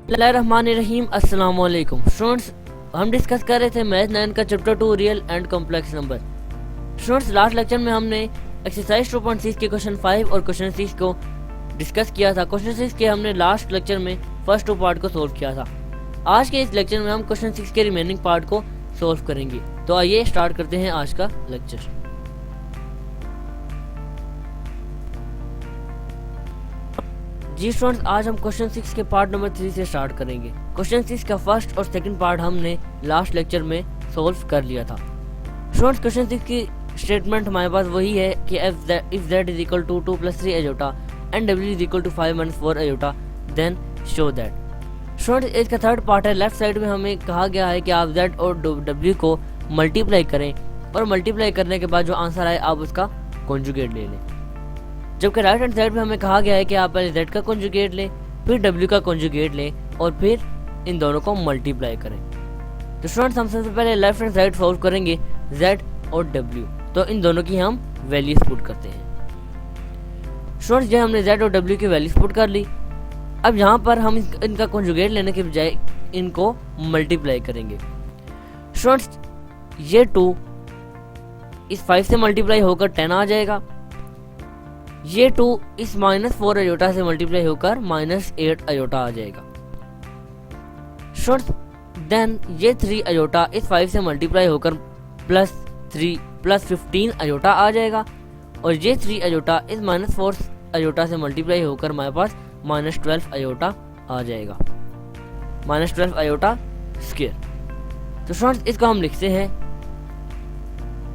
बिस्मिल्लाहिर्रहमानिर्रहीम। अस्सलाम वालेकुम स्टूडेंट्स, हम डिस्कस कर रहे थे मैथ 9 का chapter 2 real and complex number. Students, last lecture में हमने एक्सरसाइज 2.6 के क्वेश्चन 5 और क्वेश्चन 6 को डिस्कस किया था। क्वेश्चन 6 के हमने लास्ट लेक्चर में फर्स्ट 2 पार्ट को सोल्व किया था। आज के इस लेक्चर में हम क्वेश्चन 6 के रिमेनिंग पार्ट को सोल्व करेंगे। तो आइए स्टार्ट करते हैं आज का लेक्चर। जी स्टूडेंट्स, आज हम क्वेश्चन 6 के पार्ट नंबर 3 से स्टार्ट करेंगे। क्वेश्चन 6 का फर्स्ट और सेकंड पार्ट हमने लास्ट लेक्चर में सोल्व कर लिया था। स्टूडेंट्स, क्वेश्चन 6 की स्टेटमेंट हमारे पास वही है कि if z is equal to 2 plus 3 iota and w is equal to 5 minus 4 iota then show that। Students, इसका थर्ड पार्ट है। लेफ्ट साइड में हमें कहा गया है कि आप z और w को मल्टीप्लाई करें और मल्टीप्लाई करने के बाद जो आंसर आए आप उसका कॉन्जुगेट ले लें। जबकि राइट हैंड साइड में हमें कहा गया है कि आप पहले z का कॉन्जुगेट लें, फिर w का कॉन्जुगेट लें और फिर इन दोनों को मल्टीप्लाई करें। तो स्टूडेंट्स, हम सबसे पहले लेफ्ट हैंड साइड सॉल्व करेंगे z और w। तो इन दोनों की हम वैल्यूज पुट करते हैं। स्टूडेंट्स, जो हमने z और w की वैल्यूज पुट कर ली, अब यहाँ पर हम इनका कॉन्जुगेट लेने के बजाय इनको मल्टीप्लाई करेंगे। स्टूडेंट्स, ये 2 इस 5 से मल्टीप्लाई होकर 10 आ जाएगा। ये 2 इस -4 अयोटा से मल्टीप्लाई होकर -8 अयोटा आ जाएगा। स्टूडेंट्स, देन ये 3 अयोटा इस 5 से मल्टीप्लाई होकर +15 अयोटा आ जाएगा और ये 3 अयोटा इस -4 अयोटा से मल्टीप्लाई होकर हमारे पास -12 अयोटा आ जाएगा, -12 अयोटा स्क्वायर। तो स्टूडेंट्स, इसको हम लिखते हैं।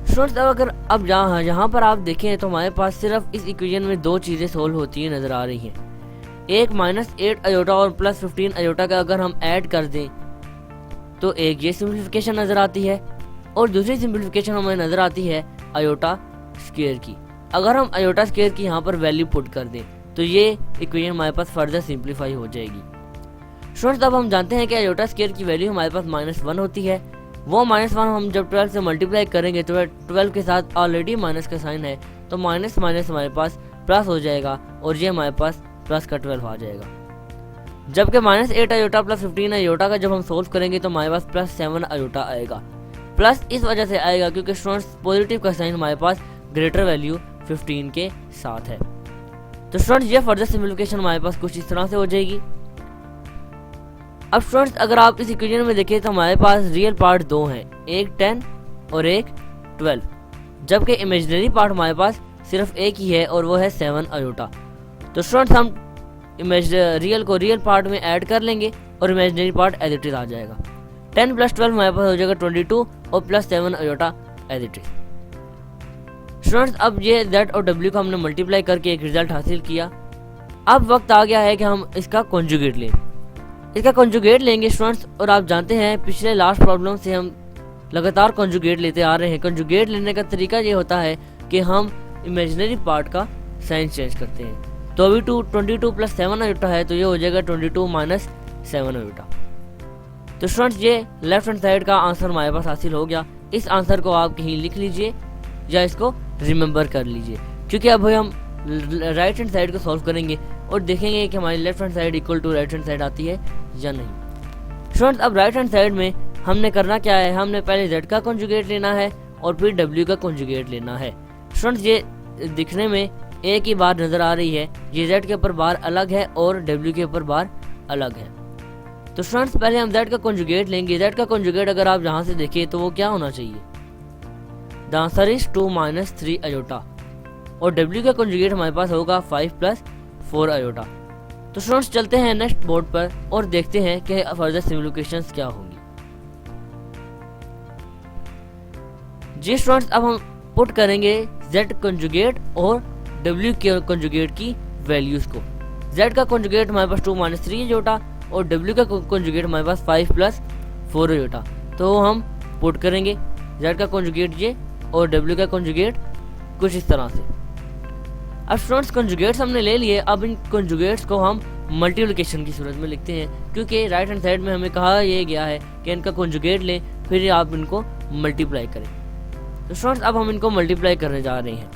स्टूडेंट्स, अब यहाँ पर आप देखें तो हमारे पास सिर्फ इस इक्वेशन में 2 चीज़ें सोल्व होती हैं नज़र आ रही हैं। एक -8 अयोटा और +15 अयोटा का अगर हम ऐड कर दें तो एक ये सिंप्लीफिकेशन नज़र आती है और दूसरी सिंप्लीफिकेशन हमें नज़र आती है अयोटा स्क्वायर की। अगर हम अयोटा स्क्वायर की यहाँ पर वैल्यू पुट कर दें तो ये इक्वेशन हमारे पास फर्दर सिंप्लीफाई हो जाएगी। स्टूडेंट्स, अब हम जानते हैं कि अयोटा स्क्वायर की वैल्यू हमारे पास -1 होती है। वो -1 हम जब 12 से मल्टीप्लाई करेंगे तो 12 के साथ ऑलरेडी माइनस का साइन है तो माइनस माइनस हमारे पास प्लस हो जाएगा और ये हमारे पास प्लस का 12 आ जाएगा। जबकि -8 अयोटा +15 अयोटा का जब हम सोल्व करेंगे तो हमारे पास +7 अयोटा आएगा। प्लस इस वजह से आएगा क्योंकि स्टूडेंट्स पॉजिटिव का साइन हमारे पास ग्रेटर वैल्यू 15 के साथ है। तो स्टूडेंट्स, ये फर्दर सिंप्लीफिकेशन हमारे पास कुछ इस तरह से हो जाएगी। अब स्टूडेंट्स, अगर आप इस इक्वेशन में देखें तो हमारे पास रियल पार्ट 2 हैं, एक 10 और एक 12, जबकि इमेजिनरी पार्ट हमारे पास सिर्फ एक ही है और वो है 7 अयोटा। तो स्टूडेंट्स, हम रियल को रियल पार्ट में ऐड कर लेंगे और imaginary part as it is आ जाएगा। 10 + 12 हमारे पास हो जाएगा 22 और +7 iota as it is. Students, अब ये z और w को हमने मल्टीप्लाई करके एक रिजल्ट हासिल किया। अब वक्त आ गया है कि हम इसका कॉन्जुगेट लें। इसका कॉन्जुगेट लेंगे स्टूडेंट्स, और आप जानते हैं पिछले लास्ट प्रॉब्लम से हम लगातार कॉन्जुगेट लेते आ रहे हैं। कॉन्जुगेट लेने का तरीका ये होता है कि हम इमेजिनरी पार्ट का साइन चेंज करते हैं। तो अभी 22 + 7 अयोटा है तो ये हो जाएगा 22 - 7 अयोटा। तो स्टूडेंट्स, ये लेफ्ट हैंड साइड का आंसर हमारे पास हासिल हो गया। इस आंसर को आप कहीं लिख लीजिए या इसको रिमेंबर कर लीजिए, क्योंकि अब हम राइट हैंड साइड को सॉल्व करेंगे और देखेंगे कि हमारी left hand side equal to right hand side आती है या नहीं। स्टूडेंट्स, अब राइट हैंड साइड में हमने करना क्या है, हमने पहले z का कॉन्जुगेट लेना है और फिर w का कॉन्जुगेट लेना है। स्टूडेंट्स, ये दिखने में एक ही बार नज़र आ रही है, ये z के ऊपर बार अलग है और w के ऊपर बार अलग है। तो स्टूडेंट्स, पहले हम z का कॉन्जुगेट लेंगे। z का कॉन्जुगेट अगर आप यहाँ से देखें तो वो क्या होना चाहिए, द आंसर इज 2 - 3 अयोटा और w का कॉन्जुगेट हमारे पास होगा 5 + 4 अयोटा। तो स्टूडेंट्स, चलते हैं नेक्स्ट बोर्ड पर और देखते हैं कि फर्दर सिम्प्लिफिकेशंस क्या होंगी। जी स्टूडेंट्स, अब हम पुट करेंगे z कॉन्जुगेट और w के कॉन्जुगेट की वैल्यूज को। z का कॉन्जुगेट हमारे पास 2 - 3 अयोटा और w का कॉन्जुगेट हमारे पास 5 + 4 अयोटा। तो हम पुट करेंगे z का कॉन्जुगेट ये और w का कॉन्जुगेट कुछ इस तरह से। अब स्टूडेंट्स, कॉन्जुगेट्स हमने ले लिए। अब इन कॉन्जुगेट्स को हम मल्टीप्लिकेशन की सूरत में लिखते हैं, क्योंकि राइट हैंड साइड में हमें कहा ये गया है कि इनका कॉन्जुगेट लें फिर आप इनको मल्टीप्लाई करें। तो स्टूडेंट्स, अब हम इनको मल्टीप्लाई करने जा रहे हैं।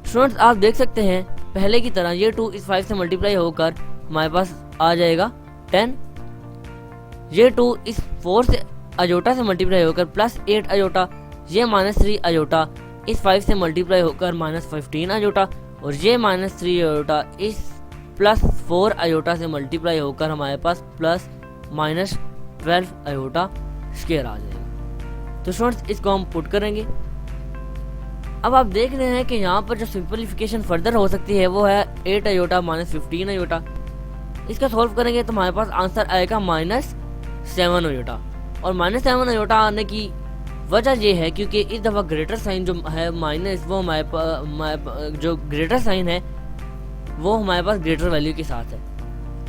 स्टूडेंट्स, आप देख सकते हैं पहले की तरह ये 2 इस 5 से मल्टीप्लाई होकर हमारे पास आ जाएगा 10, ये 2 इस 4 से अयोटा से मल्टीप्लाई होकर प्लस 8 अयोटा, ये -3 अयोटा इस 5 से मल्टीप्लाई होकर -15 अयोटा, और ये -3 अयोटा इस प्लस 4 अयोटा से मल्टीप्लाई होकर हमारे पास प्लस -12 अयोटा स्क्वायर आ जाएगा। तो स्टूडेंट्स इसको हम पुट करेंगे। अब आप देख रहे हैं कि यहाँ पर जो सिंपलीफिकेशन फर्दर हो सकती है वो है 8 अयोटा -15 अयोटा। इसका सॉल्व करेंगे तो हमारे पास आंसर आएगा -7 अयोटा, और -7 अयोटा आने की वजह ये है क्योंकि इस दफ़ा ग्रेटर साइन जो है माइनस, वो हमारे जो ग्रेटर साइन है वो हमारे पास ग्रेटर वैल्यू के साथ है।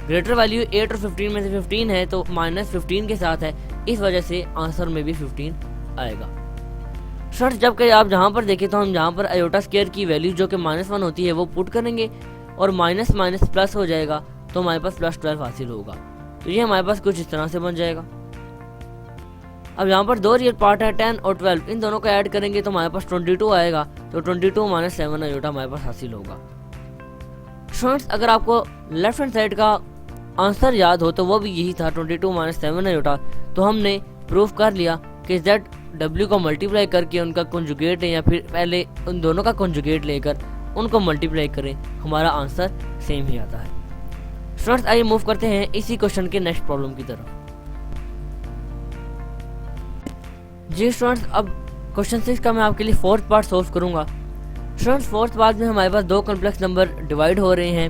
ग्रेटर वैल्यू 8 और 15 में से 15 है तो -15 के साथ है, इस वजह से आंसर में भी 15 आएगा। शर्ट जबकि आप जहाँ पर देखें तो हम जहाँ पर अयोटा स्क्वायर की वैल्यू जो कि -1 होती है वो पुट करेंगे और माइनस माइनस प्लस हो जाएगा तो हमारे पास +12 हासिल होगा। तो ये हमारे पास कुछ इस तरह से बन जाएगा। अब यहाँ पर दो रियल पार्ट है 10 और 12, इन दोनों को ऐड करेंगे तो हमारे पास 22 आएगा, तो 22 -7 अयोटा हमारे पास हासिल होगा। स्टूडेंट्स अगर आपको लेफ्ट हैंड साइड का आंसर याद हो तो वो भी यही था 22 -7 अयोटा। तो हमने प्रूफ कर लिया कि Z W को मल्टीप्लाई करके उनका कॉन्जुगेट लें या फिर पहले उन दोनों का कॉन्जुगेट लेकर उनको मल्टीप्लाई करें, हमारा आंसर सेम ही आता है। स्टूडेंट्स आइए मूव करते हैं इसी क्वेश्चन के नेक्स्ट प्रॉब्लम की तरफ। जी स्टूडेंट्स अब क्वेश्चन 6 का मैं आपके लिए फोर्थ पार्ट सॉल्व करूंगा। स्टूडेंट्स फोर्थ पार्ट में हमारे पास दो कॉम्प्लेक्स नंबर डिवाइड हो रहे हैं।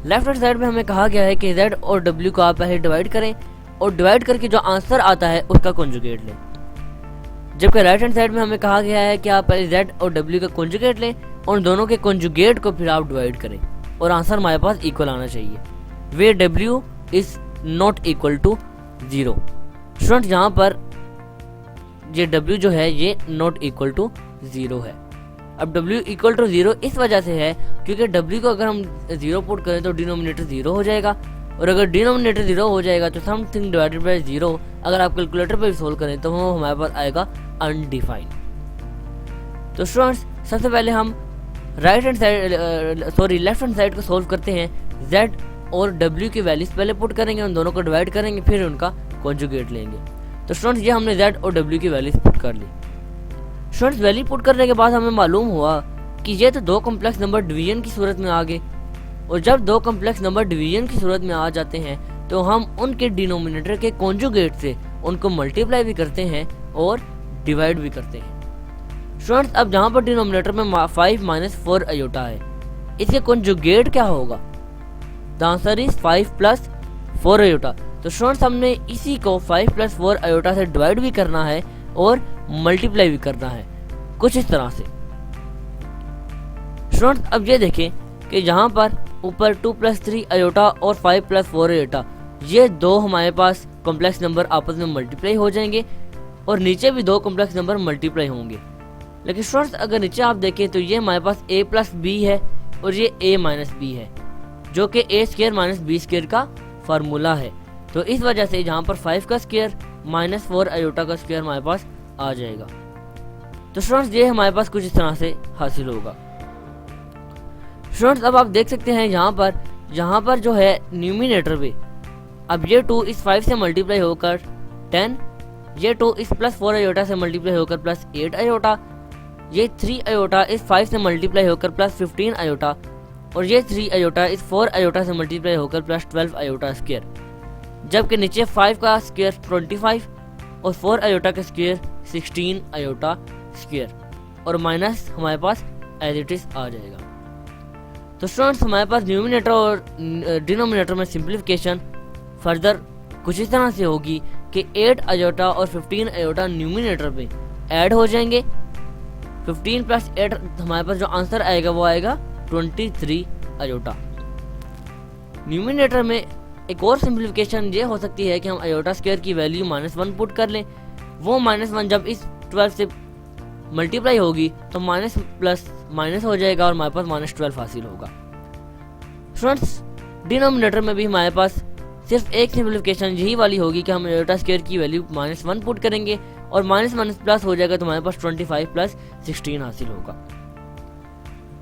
लेफ्ट हैंड साइड में हमें कहा गया है कि Z और W को आप पहले डिवाइड करें और डिवाइड करके जो आंसर आता है उसका कॉन्जुगेट लें, जबकि राइट हैंड साइड में हमें कहा गया है कि आप पहले Z और W का कॉन्जुगेट लें और दोनों के कॉन्जुगेट को फिर आप डिवाइड करें और आंसर हमारे पास इक्वल आना चाहिए, where W is not equal to 0। Student यहाँ पर ये W जो है ये नॉट इक्वल टू 0 है। अब W इक्वल टू 0 इस वजह से है क्योंकि W को अगर हम 0 पुट करें तो डिनोमिनेटर 0 हो जाएगा, और अगर डिनोमिनेटर 0 हो जाएगा तो समथिंग डिवाइडेड बाय 0 अगर आप कैलकुलेटर पर भी सोल्व करें तो वो हमारे पास आएगा अनडिफाइंड। तो स्टूडेंट्स सबसे पहले हम लेफ्ट हैंड साइड को सोल्व करते हैं। Z और W की वैल्यूज पहले पुट करेंगे, उन दोनों को डिवाइड करेंगे, फिर उनका कॉन्जुगेट लेंगे। तो स्टूडेंट्स ये हमने Z और W की वैल्यूज पुट कर ली। स्टूडेंट्स वैल्यू पुट करने के बाद हमें मालूम हुआ कि ये तो दो कॉम्प्लेक्स नंबर डिवीजन की सूरत में आ गए, और जब दो कॉम्प्लेक्स नंबर डिवीजन की सूरत में आ जाते हैं तो हम उनके डिनोमिनेटर के कॉन्जुगेट से उनको मल्टीप्लाई भी करते हैं और डिवाइड भी करते हैं। स्टूडेंट्स अब जहाँ पर डिनोमिनेटर में 5 - 4 अयोटा है, इसके कॉन्जुगेट क्या होगा? The answer is 5 + 4 iota. तो स्टूडेंट्स हमने इसी को 5 + 4 अयोटा से डिवाइड भी करना है और मल्टीप्लाई भी करना है कुछ इस तरह से। स्टूडेंट्स अब ये देखें कि यहाँ पर ऊपर 2 + 3 अयोटा और 5 + 4 अयोटा, ये दो हमारे पास कॉम्प्लेक्स नंबर आपस में मल्टीप्लाई हो जाएंगे और नीचे भी दो कॉम्प्लेक्स नंबर मल्टीप्लाई होंगे। लेकिन स्टूडेंट्स अगर नीचे आप देखें तो ये हमारे पास a + b है और ये a - b है, जो कि a² - b² का फार्मूला है। तो इस वजह से जहाँ पर 5 का स्क्वायर - 4 अयोटा का स्क्वायर हमारे पास आ जाएगा। तो स्टूडेंट्स ये हमारे पास कुछ इस तरह से हासिल होगा। स्टूडेंट्स अब आप देख सकते हैं यहाँ पर जो है न्यूमिनेटर पे अब ये 2 इस 5 से मल्टीप्लाई होकर 10, ये 2 इस +4 अयोटा से मल्टीप्लाई होकर +8 अयोटा, ये 3 अयोटा इस 5 से मल्टीप्लाई होकर +15 अयोटा, और ये 3 अयोटा इस 4 अयोटा से मल्टीप्लाई होकर +12 अयोटा स्क्वायर, जबकि नीचे 5 का स्क्वायर 25 और 4 अयोटा का स्क्वायर 16 अयोटा स्क्वायर, और माइनस हमारे पास एज इट इज आ जाएगा। तो स्टूडेंट्स हमारे पास न्यूमिनेटर और डिनोमिनेटर में सिंप्लीफिकेशन फर्दर कुछ इस तरह से होगी कि 8 अयोटा और 15 अयोटा न्यूमिनेटर पे ऐड हो जाएंगे। 15 + 8 हमारे पास जो आंसर आएगा वो आएगा 23 अयोटा। न्यूमिनेटर में एक और सिंप्लीफिकेशन ये हो सकती है कि हम अयोटा स्क्वायर की वैल्यू -1 पुट कर लें, वो -1 जब इस 12 से मल्टीप्लाई होगी तो माइनस प्लस माइनस हो जाएगा और हमारे पास -12 हासिल होगा। स्टूडेंट्स डिनोमिनेटर में भी हमारे पास सिर्फ एक सिंप्लीफिकेशन यही वाली होगी कि हम अयोटा स्क्वायर की वैल्यू -1 पुट करेंगे और माइनस प्लस हो जाएगा तो हमारे पास 25 + 16 हासिल होगा।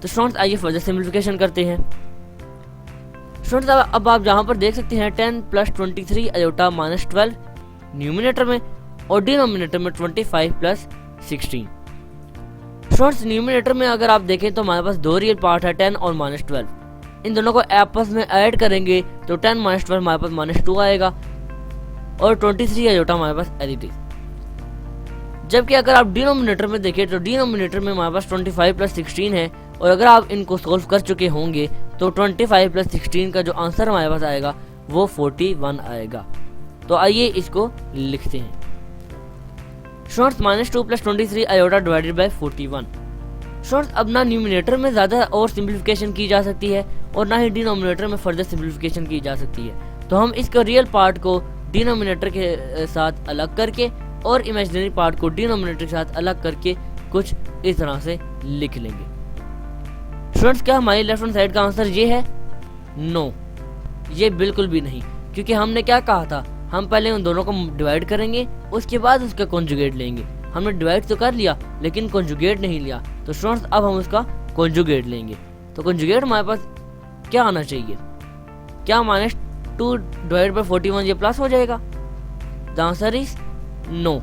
तो स्टूडेंट्स आइए फर्दर सिंप्लीफिकेशन करते हैं। स्टूडेंट्स अब आप यहाँ पर देख सकते हैं 10 प्लस 23 अयोटा माइनस 12 न्यूमिनेटर में और डिनोमिनेटर में 25 प्लस 16। स्टूडेंट्स न्यूमिनेटर में अगर आप देखें तो हमारे पास दो रियल पार्ट है 10 और माइनस 12। इन दोनों को आपस में ऐड करेंगे तो 10 माइनस 12 हमारे पास माइनस 2 आएगा और 23 अयोटा हमारे पास एज इट इज। जबकि अगर आप डिनोमिनेटर में देखें तो डिनोमिनेटर में हमारे पास 25 प्लस 16 है और अगर आप इनको सोल्व कर चुके होंगे तो 25 प्लस 16 का जो आंसर हमारे पास आएगा वो 41 आएगा। तो आइए इसको लिखते हैं। Students minus 2 plus 23 iota divided by 41। Students अब ना न्यूमिनेटर में ज़्यादा और सिंप्लीफिकेशन की जा सकती है और ना ही डिनोमिनेटर में फर्दर सिंप्लीफिकेशन की जा सकती है। तो हम इसका रियल पार्ट को डिनोमिनेटर के साथ अलग करके और इमेजिनरी पार्ट को डिनोमिनेटर के साथ अलग करके कुछ इस तरह से लिख लेंगे। स्टूडेंट्स क्या हमारी लेफ्ट हैंड साइड का आंसर ये है? नो, ये बिल्कुल भी नहीं, क्योंकि हमने क्या कहा था, हम पहले उन दोनों को डिवाइड करेंगे उसके बाद उसका कॉन्जुगेट लेंगे। हमने डिवाइड तो कर लिया लेकिन कॉन्जुगेट नहीं लिया। तो स्टूडेंट्स अब हम उसका कॉन्जुगेट लेंगे। तो कॉन्जुगेट हमारे पास क्या आना चाहिए? क्या माइनस 2 डिवाइड बाई 41 ये प्लस हो जाएगा? The answer is no,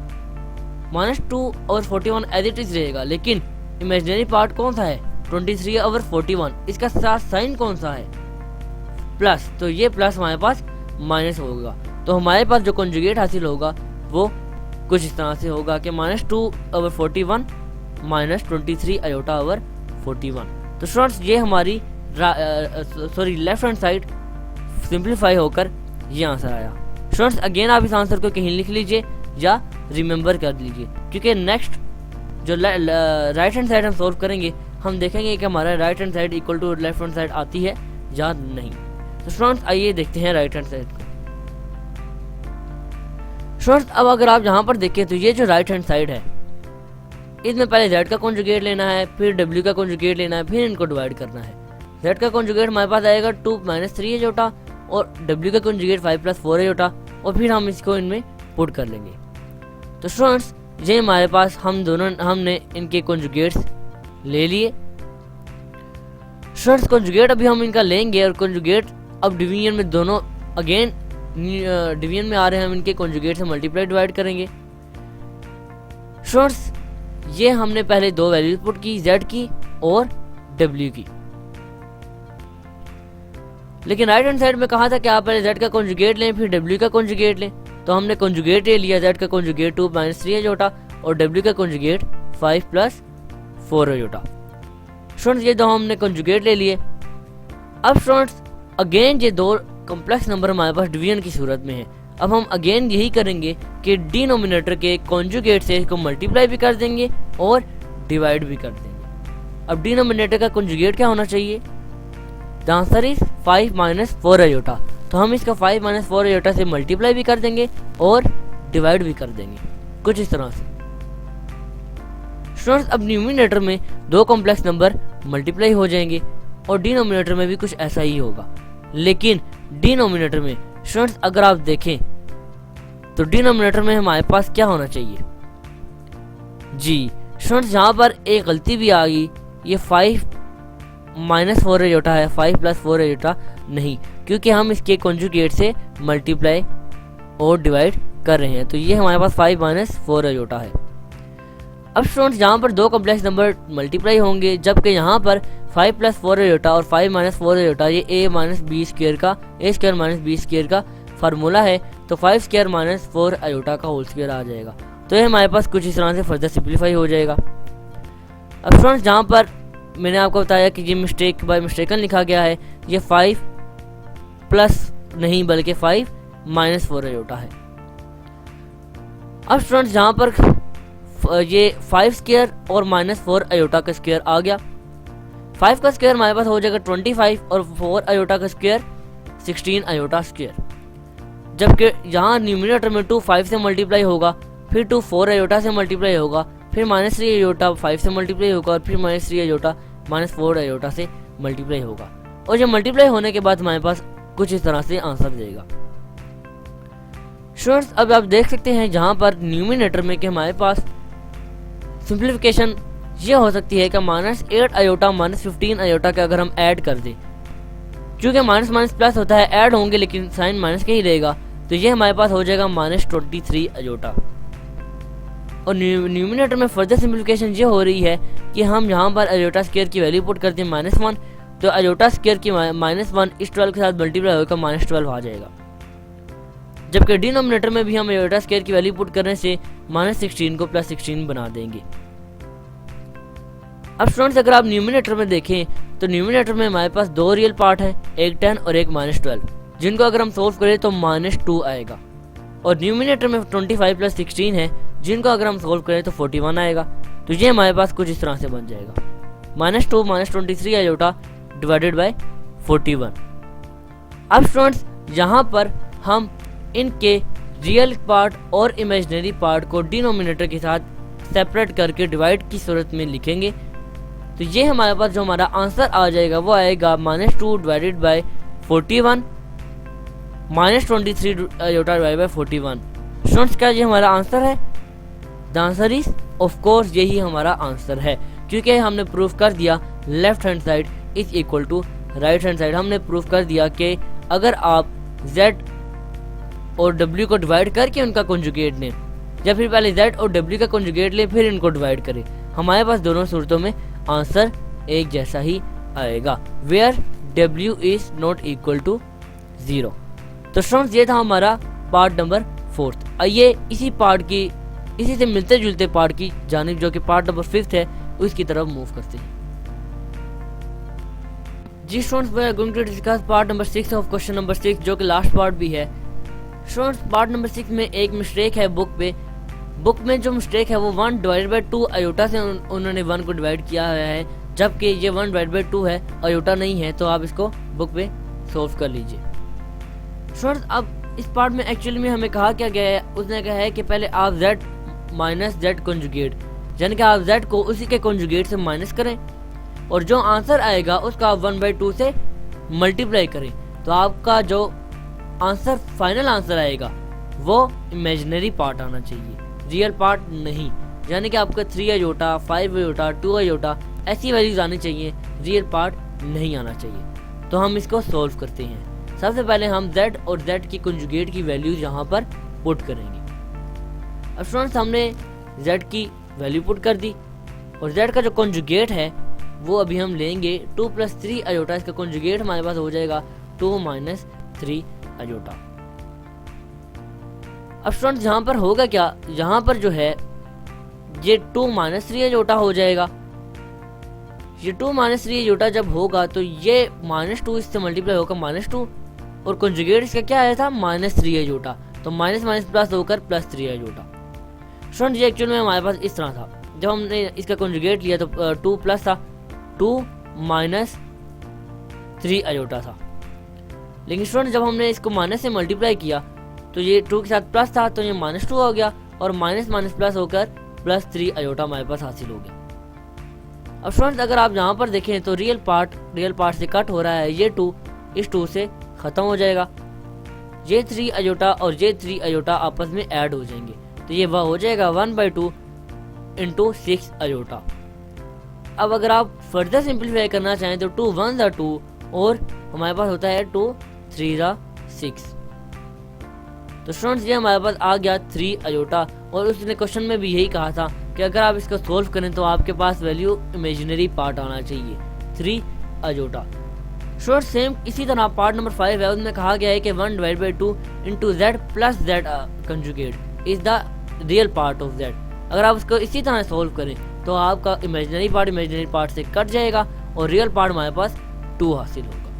minus 2 और 41 एज इट इज रहेगा, लेकिन इमेजिनरी पार्ट कौन सा है? 23 ओवर 41। इसका साथ साइन कौन सा है? प्लस। तो ये प्लस हमारे पास माइनस होगा। तो हमारे पास जो कॉन्जुगेट हासिल होगा वो कुछ इस तरह से होगा कि minus 2 over 41 minus 23 iota over 41। तो स्टूडेंट्स ये हमारी लेफ्ट हैंड साइड सिंप्लीफाई होकर ये आंसर आया। स्टूडेंट्स अगेन आप इस आंसर को कहीं लिख लीजिए या रिमेंबर कर लीजिए, क्योंकि नेक्स्ट जो राइट हैंड साइड हम सॉल्व करेंगे हम देखेंगे कि हमारा right hand side equal to left hand side आती है या नहीं। तो स्टूडेंट्स आइए देखते हैं राइट हैंड साइड को। स्टूडेंट्स अब अगर आप यहाँ पर देखें तो ये जो राइट हैंड साइड है इसमें पहले z का कॉन्जुगेट लेना है, फिर w का कॉन्जुगेट लेना है, फिर इनको डिवाइड करना है। z का कॉन्जुगेट हमारे पास आएगा 2 माइनस 3 अयोटा और w का कॉन्जुगेट 5 प्लस 4 अयोटा और फिर हम इसको इनमें पुट कर लेंगे। तो स्टूडेंट्स ये हमारे पास हमने इनके कॉन्जुगेट्स ले लिए। स्टूडेंट्स कॉन्जुगेट अभी हम इनका लेंगे और कॉन्जुगेट अब डिवीजन में दोनों अगेन डिवीजन में आ रहे हैं, हम इनके कॉन्जुगेट से मल्टीप्लाई डिवाइड करेंगे। स्टूडेंट्स ये हमने पहले दो वैल्यूज पुट की, z की और w की, लेकिन राइट हैंड साइड में कहा था कि आप पहले z का कॉन्जुगेट लें फिर w का कॉन्जुगेट लें। तो हमने कॉन्जुगेट ले लिया, z का कॉन्जुगेट 2 माइनस 3 अयोटा और w का कॉन्जुगेट 5 प्लस 4 अयोटा। स्टूडेंट्स ये दो हमने कॉन्जुगेट ले लिए। अब स्टूडेंट्स अगेन ये दो कॉम्प्लेक्स नंबर हमारे पास डिवीजन की सूरत में है। अब हम अगेन यही करेंगे कि डिनोमिनेटर के कॉन्जुगेट से इसको मल्टीप्लाई भी कर देंगे और डिवाइड भी कर देंगे। अब डिनोमिनेटर का कॉन्जुगेट क्या होना चाहिए? The answer is 5 minus 4 iota. तो हम इसका 5 माइनस 4 अयोटा से मल्टीप्लाई भी कर देंगे और डिवाइड भी कर देंगे, कुछ इस तरह से। स्टूडेंट्स अब न्यूमिनेटर में दो कॉम्प्लेक्स नंबर मल्टीप्लाई हो जाएंगे और डिनोमिनेटर में भी कुछ ऐसा ही होगा। लेकिन डिनोमिनेटर में स्टूडेंट्स अगर आप देखें तो डिनोमिनेटर में हमारे पास क्या होना चाहिए? जी स्टूडेंट्स यहाँ पर एक गलती भी आ गई, ये 5 माइनस 4 अयोटा है, 5 प्लस 4 अयोटा नहीं, क्योंकि हम इसके कॉन्जुगेट से मल्टीप्लाई और डिवाइड कर रहे हैं। तो ये हमारे पास 5 माइनस 4 अयोटा है। अब स्टूडेंट्स यहाँ पर दो कॉम्प्लेक्स नंबर मल्टीप्लाई होंगे, जबकि यहाँ पर 5 प्लस 4 अयोटा और 5 माइनस 4 अयोटा ये a माइनस बी स्क्वायर का a square minus B square का फार्मूला है। तो 5 स्क्वायर माइनस 4 अयोटा का होल स्क्वायर आ जाएगा। तो ये हमारे पास कुछ इस तरह से फर्दर सिंप्लीफाई हो जाएगा। अब स्टूडेंट्स जहाँ पर मैंने आपको बताया कि ये मिस्टेक बाय मिस्टेकन लिखा गया है, ये 5 प्लस नहीं बल्कि 5 माइनस 4 अयोटा है। अब स्टूडेंट्स जहाँ पर ये 5 स्क्वायर और माइनस 4 अयोटा का स्क्वायर आ गया, 5 का स्क्वायर हमारे पास हो जाएगा 25 और 4 अयोटा का स्क्वायर 16 अयोटा स्क्वायर। जबकि यहाँ न्यूमिनेटर में 2 5 से मल्टीप्लाई होगा, फिर 2 4 अयोटा से मल्टीप्लाई होगा, फिर माइनस 3 अयोटा 5 से मल्टीप्लाई होगा और फिर माइनस 3 अयोटा माइनस 4 अयोटा से मल्टीप्लाई होगा। और जब मल्टीप्लाई होने के बाद हमारे पास कुछ इस तरह से आंसर देगा। स्टूडेंट्स अब आप देख सकते हैं जहाँ पर न्यूमिनेटर में कि हमारे पास सिंप्लीफिकेशन ये हो सकती है कि माइनस 8 अयोटा माइनस 15 अयोटा का अगर हम ऐड कर दें क्योंकि माइनस माइनस प्लस होता है, ऐड होंगे लेकिन साइन माइनस का ही रहेगा, तो ये हमारे पास हो जाएगा -23 अयोटा। और न्यूमिनेटर में फर्दर सिंप्लीफिकेशन ये हो रही है कि हम यहाँ पर अयोटा स्क्वायर की वैल्यू पुट करते हैं -1, तो अयोटा स्क्वायर की -1 इस 12 के साथ मल्टीप्लाई होकर -12 आ जाएगा। जबकि डिनोमिनेटर में भी हम अयोटा स्क्वायर की वैल्यू पुट करने से -16 को +16 बना देंगे। अब स्टूडेंट्स अगर आप न्यूमिनेटर में देखें तो न्यूमिनेटर में हमारे पास दो रियल पार्ट हैं, एक 10 और एक -12, जिनको अगर हम सोल्व करें तो -2 आएगा। और न्यूमिनेटर में 25 + 16 है, जिनको अगर हम सोल्व करें तो 41 आएगा। तो ये हमारे पास कुछ इस तरह से बन जाएगा -2 -23 अयोटा डिवाइडेड बाय 41। अब स्टूडेंट्स यहाँ पर हम इनके रियल पार्ट और इमेजिनरी पार्ट को डिनोमिनेटर के साथ सेपरेट करके डिवाइड की सूरत में लिखेंगे। तो ये हमारे पास जो हमारा आंसर आ जाएगा वो आएगा -2 divided by 41 -23 iota divided by 41। Students क्या ये हमारा आंसर है? The answer is of course यही हमारा आंसर है, क्योंकि हमने प्रूफ कर दिया left hand side is equal to right hand side. हमने प्रूफ कर दिया कि अगर आप z और w को डिवाइड करके उनका कॉन्जुगेट लें, या फिर पहले z और w का कॉन्जुगेट लें फिर इनको डिवाइड करें, हमारे पास दोनों सूरतों में आंसर एक जैसा ही आएगा, where w is not equal to 0। तो स्टूडेंट्स ये था हमारा पार्ट नंबर 4। आइए इसी से मिलते जुलते पार्ट की जानिब जो कि पार्ट नंबर 5 है उसकी तरफ मूव करते हैं। जी students, we are going to discuss part number 6 of question number 6, जो कि लास्ट पार्ट भी है। स्टूडेंट्स पार्ट नंबर 6 में एक मिस्टेक है बुक में जो मिस्टेक है वो 1 डिवाइडेड बाय 2 अयोटा से उन्होंने 1 को डिवाइड किया हुआ है, जबकि ये 1 डिवाइडेड बाय 2 है, अयोटा नहीं है। तो आप इसको बुक पे सोल्व कर लीजिए। स्टूडेंट्स अब इस पार्ट में एक्चुअली में हमें कहा क्या गया है, उसने कहा है कि पहले आप z माइनस z कॉन्जुगेट, यानी कि आप z को उसी के कॉन्जुगेट से माइनस करें और जो आंसर आएगा उसका आप 1/2 से मल्टीप्लाई करें। तो आपका जो आंसर फाइनल आंसर आएगा वो इमेजिनरी पार्ट आना चाहिए, रियल पार्ट नहीं। यानी कि आपका 3 अयोटा 5 अयोटा 2 अयोटा ऐसी वैल्यूज आनी चाहिए, रियल पार्ट नहीं आना चाहिए। तो हम इसको सोल्व करते हैं। सबसे पहले हम z और z की कॉन्जुगेट की वैल्यूज यहाँ पर पुट करेंगे। अब स्टूडेंट्स हमने z की वैल्यू पुट कर दी और z का जो कॉन्जुगेट है वो अभी हम लेंगे 2 + 3 अयोटा। इसका कॉन्जुगेट हमारे पास हो जाएगा 2 - 3 अयोटा। अब स्टूडेंट्स यहाँ पर होगा क्या, यहाँ पर जो है ये 2 - 3 अयोटा हो जाएगा। ये 2 - 3 अयोटा जब होगा तो ये -2 इससे मल्टीप्लाई होकर -2 और कॉन्जुगेट इसका क्या आया था -3 अयोटा, तो माइनस माइनस प्लस होकर +3 अयोटा। स्टूडेंट ये एक्चुअल में हमारे पास इस तरह था, जब हमने इसका कॉन्जुगेट लिया तो 2 प्लस था, 2 - 3 अयोटा था। लेकिन स्टूडेंट जब हमने इसको माइनस से मल्टीप्लाई किया तो ये 2 के साथ प्लस था तो ये -2 हो गया और माइनस माइनस प्लस होकर +3 अयोटा हमारे पास हासिल हो गया। अब स्टूडेंट अगर आप यहाँ पर देखें तो रियल पार्ट से कट हो रहा है, ये 2 इस 2 से ख़त्म हो जाएगा, ये 3 अयोटा और ये 3 अयोटा आपस में ऐड हो जाएंगे, तो ये वह हो जाएगा 1/2 × 6 अयोटा। अब अगर आप फर्दर सिंप्लीफाई करना चाहें तो 2 1 × 2 और हमारे पास होता है 2 3 × 6। तो स्टूडेंट्स ये हमारे पास आ गया 3 अयोटा और उसने क्वेश्चन में भी यही कहा था कि अगर आप इसको सोल्व करें तो आपके पास वैल्यू इमेजिनरी पार्ट आना चाहिए 3 अयोटा। शॉर्ट सेम इसी तरह पार्ट नंबर 5 है, उसमें कहा गया है कि 1/2 × z + z conjugate is the real part of z। अगर आप उसको इसी तरह सोल्व करें तो आपका इमेजिनरी पार्ट से कट जाएगा और रियल पार्ट हमारे पास 2 हासिल होगा।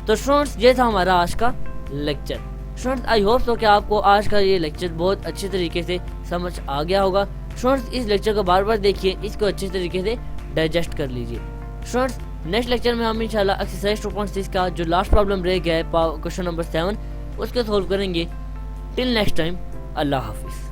तो स्टूडेंट्स ये था हमारा आज का lecture. Students I hope so कि आपको आज का ये लेक्चर बहुत अच्छे तरीके से समझ आ गया होगा। स्टूडेंट्स इस लेक्चर को बार बार देखिए, इसको अच्छे तरीके से डाइजेस्ट कर लीजिए। स्टूडेंट्स नेक्स्ट लेक्चर में हम इंशाल्लाह एक्सरसाइज 2.6 का जो लास्ट प्रॉब्लम रह गया है क्वेश्चन नंबर 7 उसको सोल्व करेंगे। टिल नेक्स्ट टाइम, अल्लाह हाफिज़।